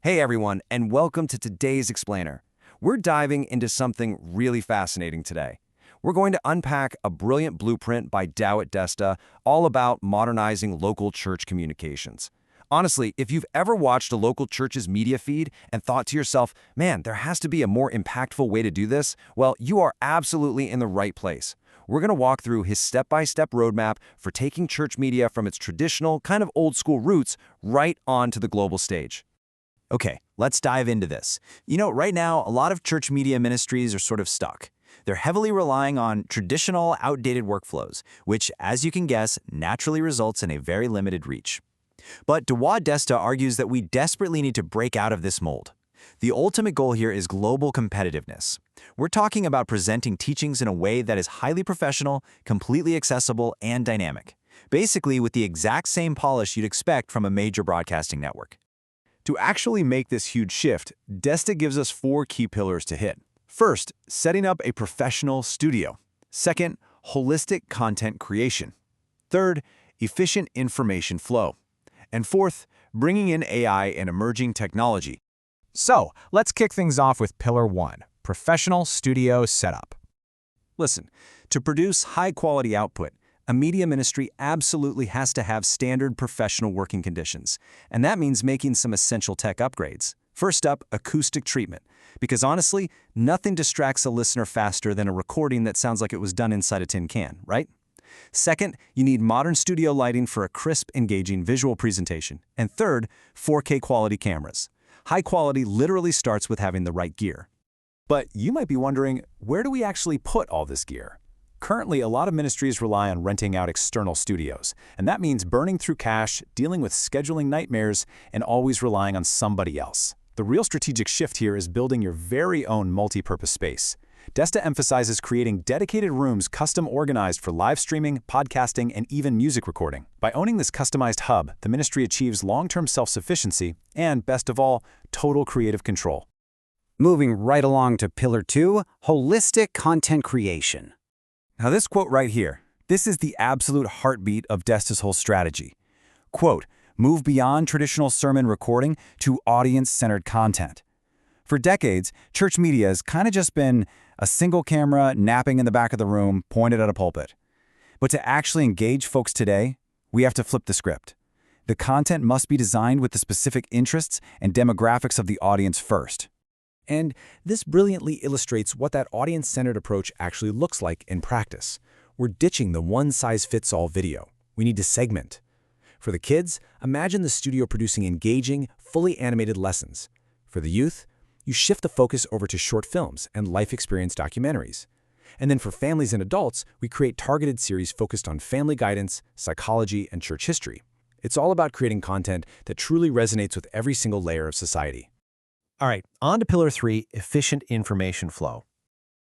Hey everyone, and welcome to today's Explainer. We're diving into something really fascinating today. We're going to unpack a brilliant blueprint by Dawit Desta all about modernizing local church communications. Honestly, if you've ever watched a local church's media feed and thought to yourself, man, there has to be a more impactful way to do this, well, you are absolutely in the right place. We're going to walk through his step-by-step roadmap for taking church media from its traditional, kind of old-school roots right onto the global stage. Okay, let's dive into this. Right now, a lot of church media ministries are sort of stuck. They're heavily relying on traditional, outdated workflows, which, as you can guess, naturally results in a very limited reach. But Dawit Desta argues that we desperately need to break out of this mold. The ultimate goal here is global competitiveness. We're talking about presenting teachings in a way that is highly professional, completely accessible, and dynamic. Basically, with the exact same polish you'd expect from a major broadcasting network. To actually make this huge shift, Desta gives us 4 key pillars to hit. First, setting up a professional studio. Second, holistic content creation. Third, efficient information flow. And fourth, bringing in AI and emerging technology. So, let's kick things off with Pillar 1, Professional Studio Setup. Listen, to produce high-quality output, a media ministry absolutely has to have standard professional working conditions, and that means making some essential tech upgrades. First up, acoustic treatment, because honestly, nothing distracts a listener faster than a recording that sounds like it was done inside a tin can, right? Second, you need modern studio lighting for a crisp, engaging visual presentation. And third, 4K quality cameras. High quality literally starts with having the right gear. But you might be wondering, where do we actually put all this gear? Currently, a lot of ministries rely on renting out external studios, and that means burning through cash, dealing with scheduling nightmares, and always relying on somebody else. The real strategic shift here is building your very own multi-purpose space. Desta emphasizes creating dedicated rooms custom organized for live streaming, podcasting, and even music recording. By owning this customized hub, the ministry achieves long-term self-sufficiency and, best of all, total creative control. Moving right along to Pillar 2, Holistic Content Creation. Now this quote right here, this is the absolute heartbeat of Desta's whole strategy. Quote, move beyond traditional sermon recording to audience-centered content. For decades, church media has kind of just been a single camera napping in the back of the room, pointed at a pulpit. But to actually engage folks today, we have to flip the script. The content must be designed with the specific interests and demographics of the audience first. And this brilliantly illustrates what that audience-centered approach actually looks like in practice. We're ditching the one-size-fits-all video. We need to segment. For the kids, imagine the studio producing engaging, fully animated lessons. For the youth, you shift the focus over to short films and life experience documentaries. And then for families and adults, we create targeted series focused on family guidance, psychology, and church history. It's all about creating content that truly resonates with every single layer of society. All right, on to Pillar 3, Efficient Information Flow.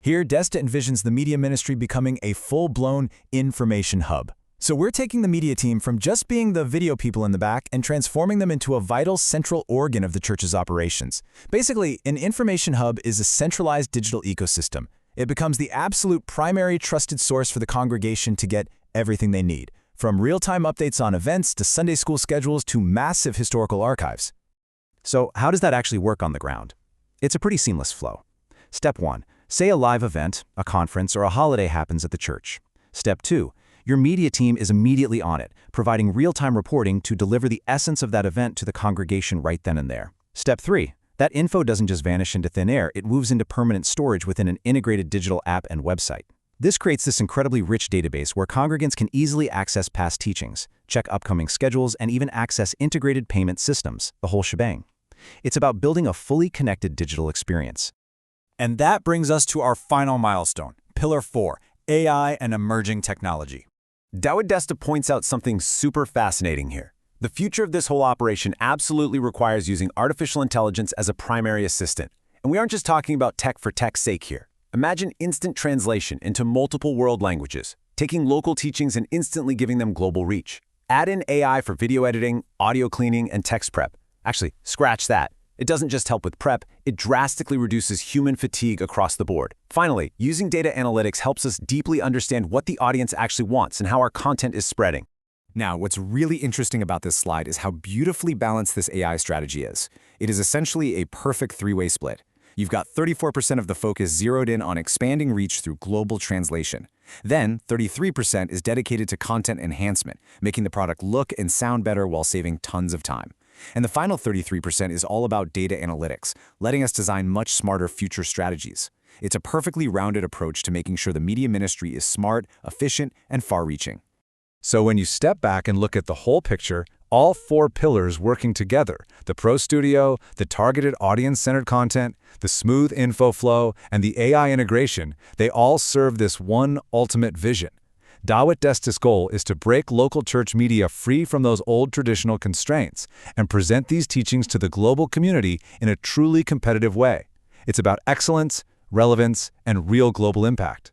Here, Desta envisions the media ministry becoming a full-blown information hub. So we're taking the media team from just being the video people in the back and transforming them into a vital central organ of the church's operations. Basically, an information hub is a centralized digital ecosystem. It becomes the absolute primary trusted source for the congregation to get everything they need, from real-time updates on events to Sunday school schedules to massive historical archives. So how does that actually work on the ground? It's a pretty seamless flow. Step 1, say a live event, a conference, or a holiday happens at the church. Step 2, your media team is immediately on it, providing real-time reporting to deliver the essence of that event to the congregation right then and there. Step 3, that info doesn't just vanish into thin air, it moves into permanent storage within an integrated digital app and website. This creates this incredibly rich database where congregants can easily access past teachings, check upcoming schedules, and even access integrated payment systems, the whole shebang. It's about building a fully connected digital experience. And that brings us to our final milestone, Pillar 4, AI and emerging technology. Dawit Desta points out something super fascinating here. The future of this whole operation absolutely requires using artificial intelligence as a primary assistant. And we aren't just talking about tech for tech's sake here. Imagine instant translation into multiple world languages, taking local teachings and instantly giving them global reach. Add in AI for video editing, audio cleaning, and text prep. Actually, scratch that. It doesn't just help with prep, it drastically reduces human fatigue across the board. Finally, using data analytics helps us deeply understand what the audience actually wants and how our content is spreading. Now, what's really interesting about this slide is how beautifully balanced this AI strategy is. It is essentially a perfect three-way split. You've got 34% of the focus zeroed in on expanding reach through global translation. Then, 33% is dedicated to content enhancement, making the product look and sound better while saving tons of time. And the final 33% is all about data analytics, letting us design much smarter future strategies. It's a perfectly rounded approach to making sure the media ministry is smart, efficient, and far-reaching. So when you step back and look at the whole picture, all four pillars working together, the Pro Studio, the targeted audience-centered content, the smooth info flow, and the AI integration, they all serve this one ultimate vision. David Desta's goal is to break local church media free from those old traditional constraints and present these teachings to the global community in a truly competitive way. It's about excellence, relevance, and real global impact.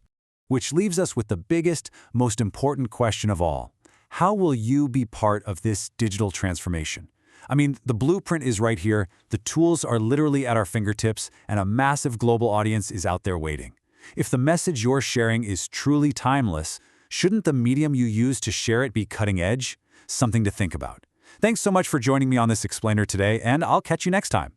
Which leaves us with the biggest, most important question of all. How will you be part of this digital transformation? I mean, the blueprint is right here, the tools are literally at our fingertips, and a massive global audience is out there waiting. If the message you're sharing is truly timeless, shouldn't the medium you use to share it be cutting edge? Something to think about. Thanks so much for joining me on this explainer today, and I'll catch you next time.